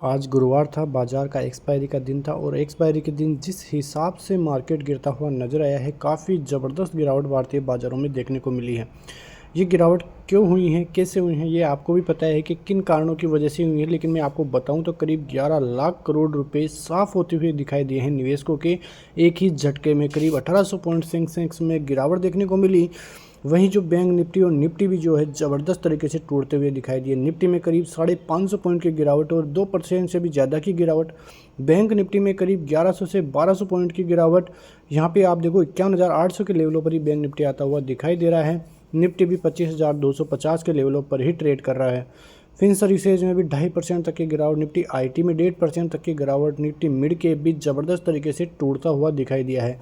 आज गुरुवार था, बाजार का एक्सपायरी का दिन था और एक्सपायरी के दिन जिस हिसाब से मार्केट गिरता हुआ नजर आया है, काफ़ी ज़बरदस्त गिरावट भारतीय बाज़ारों में देखने को मिली है। ये गिरावट क्यों हुई है, कैसे हुई है, ये आपको भी पता है कि किन कारणों की वजह से हुई है, लेकिन मैं आपको बताऊं तो करीब 11 लाख करोड़ रुपए साफ होते हुए दिखाई दिए हैं निवेशकों के एक ही झटके में। करीब 1800 पॉइंट सेंसेक्स में गिरावट देखने को मिली। वहीं जो बैंक निफ्टी और निफ्टी भी जो है ज़बरदस्त तरीके से टूटते हुए दिखाई दिए। निफ्टी में करीब 550 पॉइंट की गिरावट और 2% से भी ज़्यादा की गिरावट। बैंक निफ्टी में करीब 1100 से 1200 पॉइंट की गिरावट। यहाँ पे आप देखो 51,800 के लेवलों पर ही बैंक निफ्टी आता हुआ दिखाई दे रहा है। निफ्टी भी 25,250 के लेवलों पर ही ट्रेड कर रहा है। फिन सर्विसेज में भी 2.5% तक की गिरावट। निफ्टी आईटी में 1.5% तक की गिरावट। निफ्टी मिड के बीच ज़बरदस्त तरीके से टूटता हुआ दिखाई दिया है।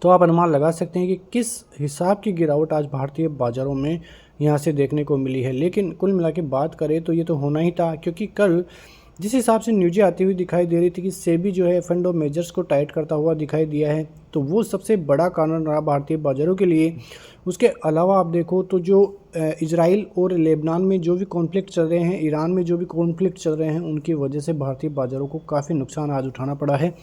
तो आप अनुमान लगा सकते हैं कि किस हिसाब की गिरावट आज भारतीय बाज़ारों में यहाँ से देखने को मिली है। लेकिन कुल मिला के बात करें तो ये तो होना ही था, क्योंकि कल जिस हिसाब से न्यूज़ें आती हुई दिखाई दे रही थी कि सेबी जो है फंड ऑफ मेजर्स को टाइट करता हुआ दिखाई दिया है, तो वो सबसे बड़ा कारण रहा भारतीय बाज़ारों के लिए। उसके अलावा आप देखो तो जो इजराइल और लेबनान में जो भी कॉन्फ्लिक्ट चल रहे हैं, ईरान में जो भी कॉन्फ्लिक्ट चल रहे हैं, उनकी वजह से भारतीय बाज़ारों को काफ़ी नुकसान आज उठाना पड़ा है।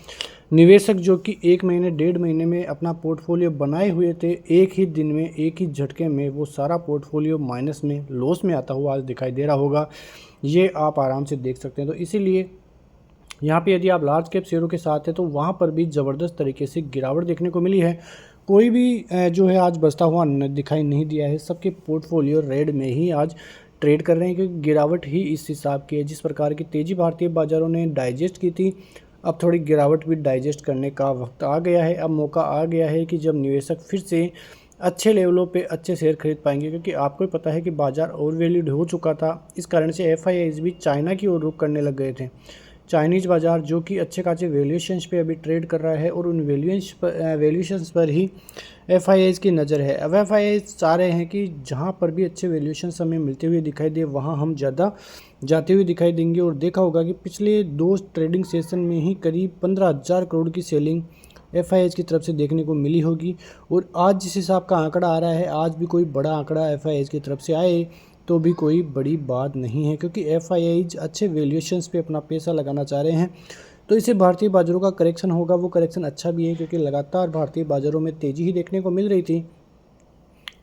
निवेशक जो कि 1 महीने 1.5 महीने में अपना पोर्टफोलियो बनाए हुए थे, एक ही दिन में एक ही झटके में वो सारा पोर्टफोलियो माइनस में, लॉस में आता हुआ आज दिखाई दे रहा होगा। ये आप आराम से देख सकते हैं। तो इसीलिए यहाँ पे यदि आप लार्ज कैप शेयरों के साथ हैं तो वहाँ पर भी ज़बरदस्त तरीके से गिरावट देखने को मिली है। कोई भी जो है आज बचता हुआ दिखाई नहीं दिया है। सबके पोर्टफोलियो रेड में ही आज ट्रेड कर रहे हैं, क्योंकि गिरावट ही इस हिसाब की है। जिस प्रकार की तेज़ी भारतीय बाज़ारों ने डाइजेस्ट की थी, अब थोड़ी गिरावट भी डाइजेस्ट करने का वक्त आ गया है। अब मौका आ गया है कि जब निवेशक फिर से अच्छे लेवलों पे अच्छे शेयर खरीद पाएंगे, क्योंकि आपको पता है कि बाज़ार ओवर वैल्यूड हो चुका था। इस कारण से एफआईआईज भी चाइना की ओर रुख करने लग गए थे। चाइनीज़ बाज़ार जो कि अच्छे खासे वैल्यूएशंस पे अभी ट्रेड कर रहा है और उन वैल्यूएशंस पर ही एफआईआईज की नज़र है। अब एफआईआईज चाह रहे हैं कि जहाँ पर भी अच्छे वैल्यूएशंस हमें मिलते हुए दिखाई दे, वहाँ हम ज़्यादा जाते हुए दिखाई देंगे। और देखा होगा कि पिछले 2 ट्रेडिंग सेशन में ही करीब 15,000 करोड़ की सेलिंग एफआईआईज की तरफ से देखने को मिली होगी। और आज जिस हिसाब का आंकड़ा आ रहा है, आज भी कोई बड़ा आंकड़ा एफआईआईज की तरफ से आए तो भी कोई बड़ी बात नहीं है, क्योंकि एफआईआईज अच्छे वैल्यूएशंस पे अपना पैसा लगाना चाह रहे हैं। तो इससे भारतीय बाज़ारों का करेक्शन होगा, वो करेक्शन अच्छा भी है, क्योंकि लगातार भारतीय बाज़ारों में तेज़ी ही देखने को मिल रही थी।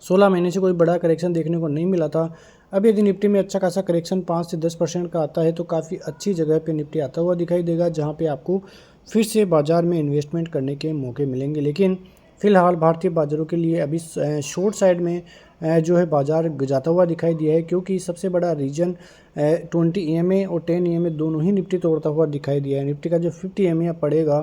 16 महीने से कोई बड़ा करेक्शन देखने को नहीं मिला था। अब यदि निफ्टी में अच्छा खासा करेक्शन 5 से 10% का आता है तो काफ़ी अच्छी जगह पे निफ्टी आता हुआ दिखाई देगा, जहाँ पे आपको फिर से बाज़ार में इन्वेस्टमेंट करने के मौके मिलेंगे। लेकिन फ़िलहाल भारतीय बाज़ारों के लिए अभी शॉर्ट साइड में जो है बाज़ार जाता हुआ दिखाई दिया है, क्योंकि सबसे बड़ा रीजन 20 EMA और 10 EMA दोनों ही निफ्टी तोड़ता हुआ दिखाई दिया है। निफ्टी का जो 50 EMA पड़ेगा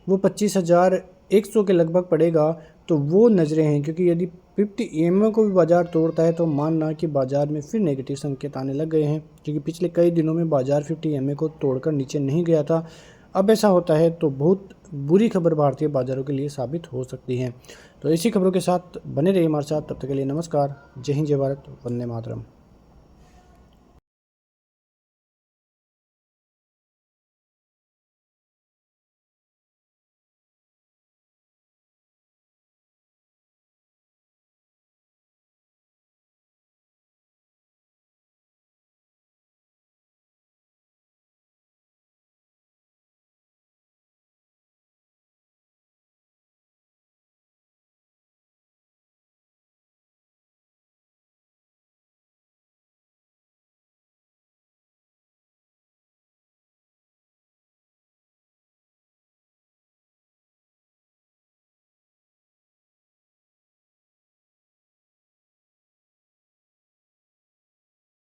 वो 25,100 के लगभग पड़ेगा। तो वो नज़रें हैं, क्योंकि यदि 50 EMA को भी बाज़ार तोड़ता है तो मानना कि बाज़ार में फिर नेगेटिव संकेत आने लग गए हैं, क्योंकि पिछले कई दिनों में बाज़ार 50 EMA को तोड़कर नीचे नहीं गया था। अब ऐसा होता है तो बहुत बुरी खबर भारतीय बाज़ारों के लिए साबित हो सकती है। तो इसी खबरों के साथ बने रहिए हमारे साथ। तब तक के लिए नमस्कार। जय हिंद, जय भारत, वंदे मातरम।